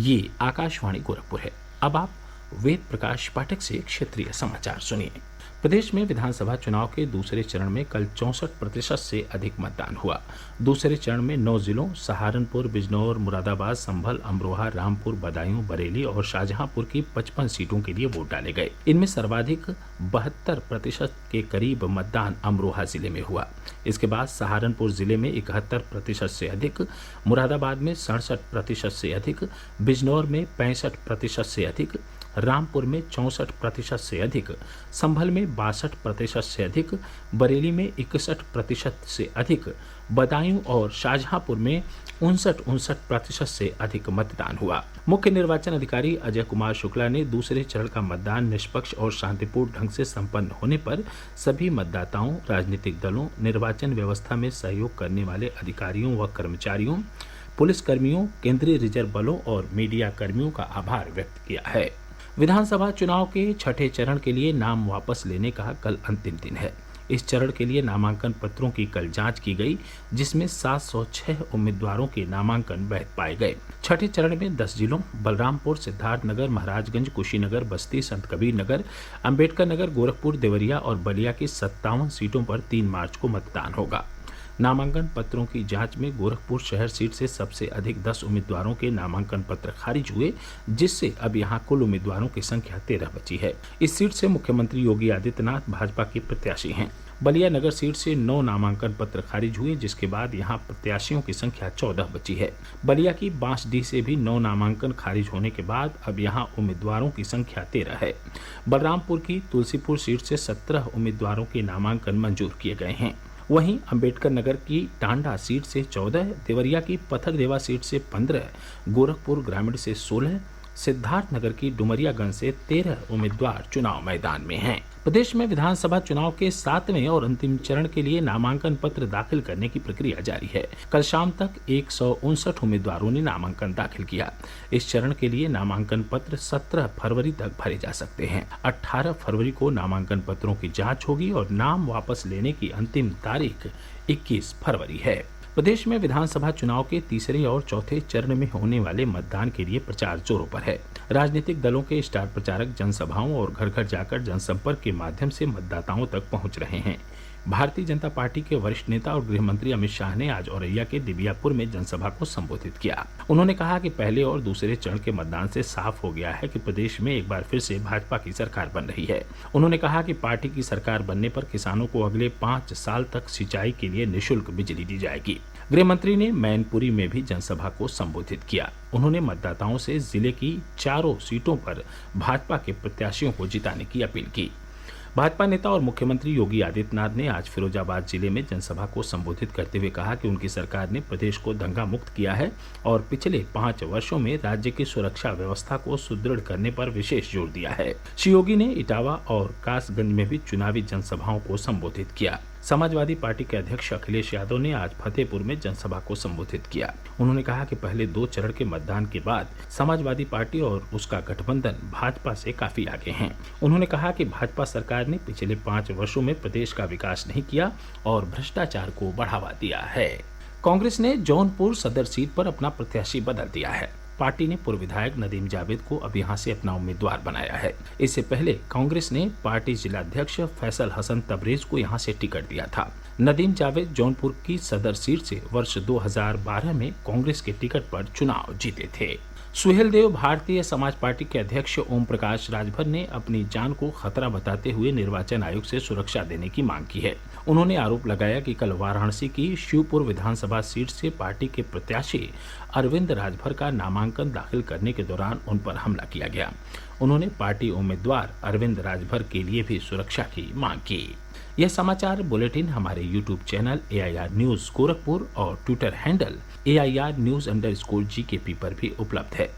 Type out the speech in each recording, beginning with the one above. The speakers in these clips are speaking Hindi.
ये आकाशवाणी गोरखपुर है। अब आप वेद प्रकाश पाठक से क्षेत्रीय समाचार सुनिए। प्रदेश में विधानसभा चुनाव के दूसरे चरण में कल 64% से अधिक मतदान हुआ। दूसरे चरण में 9 जिलों सहारनपुर, बिजनौर, मुरादाबाद, संभल, अमरोहा, रामपुर, बदायूं, बरेली और शाहजहांपुर की 55 सीटों के लिए वोट डाले गए। इनमें सर्वाधिक 72% के करीब मतदान अमरोहा जिले में हुआ। इसके बाद सहारनपुर जिले में 71% से अधिक, मुरादाबाद में 67% से अधिक, बिजनौर में 65% से अधिक, रामपुर में 64% से अधिक, संभल में 62% से अधिक, बरेली में 61% से अधिक, बदायूं और शाहजहांपुर में 59% से अधिक मतदान हुआ। मुख्य निर्वाचन अधिकारी अजय कुमार शुक्ला ने दूसरे चरण का मतदान निष्पक्ष और शांतिपूर्ण ढंग से संपन्न होने पर सभी मतदाताओं, राजनीतिक दलों, निर्वाचन व्यवस्था में सहयोग करने वाले अधिकारियों व कर्मचारियों, पुलिसकर्मियों, केंद्रीय रिजर्व बलों और मीडिया कर्मियों का आभार व्यक्त किया है। विधानसभा चुनाव के छठे चरण के लिए नाम वापस लेने का कल अंतिम दिन है। इस चरण के लिए नामांकन पत्रों की कल जांच की गई, जिसमें 706 उम्मीदवारों के नामांकन वैध पाए गए। छठे चरण में 10 जिलों बलरामपुर, सिद्धार्थनगर, महाराजगंज, कुशीनगर, बस्ती, संत कबीर नगर, अम्बेडकर नगर, गोरखपुर, देवरिया और बलिया की 57 सीटों पर 3 मार्च को मतदान होगा। नामांकन पत्रों की जांच में गोरखपुर शहर सीट से सबसे अधिक 10 उम्मीदवारों के नामांकन पत्र खारिज हुए, जिससे अब यहां कुल उम्मीदवारों की संख्या 13 बची है। इस सीट से मुख्यमंत्री योगी आदित्यनाथ भाजपा के प्रत्याशी हैं। बलिया नगर सीट से 9 नामांकन पत्र खारिज हुए, जिसके बाद यहां प्रत्याशियों की संख्या 14 बची है। बलिया की बांसडीह से भी 9 नामांकन खारिज होने के बाद अब यहां उम्मीदवारों की संख्या 13 है। बलरामपुर की तुलसीपुर सीट से 17 उम्मीदवारों के नामांकन मंजूर किए गए हैं। वहीं अम्बेडकर नगर की टांडा सीट से 14, देवरिया की पथरदेवा सीट से 15, गोरखपुर ग्रामीण से 16, सिद्धार्थनगर की डुमरियागंज से 13 उम्मीदवार चुनाव मैदान में हैं। प्रदेश में विधानसभा चुनाव के 7वें और अंतिम चरण के लिए नामांकन पत्र दाखिल करने की प्रक्रिया जारी है। कल शाम तक 159 उम्मीदवारों ने नामांकन दाखिल किया। इस चरण के लिए नामांकन पत्र 17 फरवरी तक भरे जा सकते हैं। 18 फरवरी को नामांकन पत्रों की जांच होगी और नाम वापस लेने की अंतिम तारीख 21 फरवरी है। प्रदेश में विधानसभा चुनाव के तीसरे और चौथे चरण में होने वाले मतदान के लिए प्रचार जोरों पर है। राजनीतिक दलों के स्टार प्रचारक जनसभाओं और घर घर जाकर जनसंपर्क के माध्यम से मतदाताओं तक पहुंच रहे हैं। भारतीय जनता पार्टी के वरिष्ठ नेता और गृह मंत्री अमित शाह ने आज औरैया के दिबियापुर में जनसभा को संबोधित किया। उन्होंने कहा कि पहले और दूसरे चरण के मतदान से साफ हो गया है कि प्रदेश में एक बार फिर से भाजपा की सरकार बन रही है। उन्होंने कहा कि पार्टी की सरकार बनने पर किसानों को अगले 5 साल तक सिंचाई के लिए निःशुल्क बिजली दी जाएगी। गृह मंत्री ने मैनपुरी में भी जनसभा को संबोधित किया। उन्होंने मतदाताओं से जिले की चारों सीटों पर भाजपा के प्रत्याशियों को जिताने की अपील की। भाजपा नेता और मुख्यमंत्री योगी आदित्यनाथ ने आज फिरोजाबाद जिले में जनसभा को संबोधित करते हुए कहा कि उनकी सरकार ने प्रदेश को दंगा मुक्त किया है और पिछले 5 वर्षों में राज्य की सुरक्षा व्यवस्था को सुदृढ़ करने पर विशेष जोर दिया है। श्री योगी ने इटावा और कासगंज में भी चुनावी जनसभाओं को संबोधित किया। समाजवादी पार्टी के अध्यक्ष अखिलेश यादव ने आज फतेहपुर में जनसभा को संबोधित किया। उन्होंने कहा कि पहले 2 चरण के मतदान के बाद समाजवादी पार्टी और उसका गठबंधन भाजपा से काफी आगे हैं। उन्होंने कहा कि भाजपा सरकार ने पिछले 5 वर्षों में प्रदेश का विकास नहीं किया और भ्रष्टाचार को बढ़ावा दिया है। कांग्रेस ने जौनपुर सदर सीट पर अपना प्रत्याशी बदल दिया है। पार्टी ने पूर्व विधायक नदीम जावेद को अब यहां से अपना उम्मीदवार बनाया है। इससे पहले कांग्रेस ने पार्टी जिलाध्यक्ष फैसल हसन तबरेज को यहां से टिकट दिया था। नदीम जावेद जौनपुर की सदर सीट से वर्ष 2012 में कांग्रेस के टिकट पर चुनाव जीते थे। सुहेलदेव भारतीय समाज पार्टी के अध्यक्ष ओम प्रकाश राजभर ने अपनी जान को खतरा बताते हुए निर्वाचन आयोग से सुरक्षा देने की मांग की है। उन्होंने आरोप लगाया कि कल वाराणसी की शिवपुर विधानसभा सीट से पार्टी के प्रत्याशी अरविंद राजभर का नामांकन दाखिल करने के दौरान उन पर हमला किया गया। उन्होंने पार्टी उम्मीदवार अरविंद राजभर के लिए भी सुरक्षा की मांग की। यह समाचार बुलेटिन हमारे YouTube channel AIR news Gorakhpur और ट्विटर हैंडल AIR News_GKP पर भी उपलब्ध है।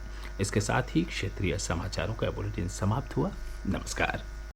इसके साथ ही क्षेत्रीय समाचारों का बुलेटिन समाप्त हुआ। नमस्कार।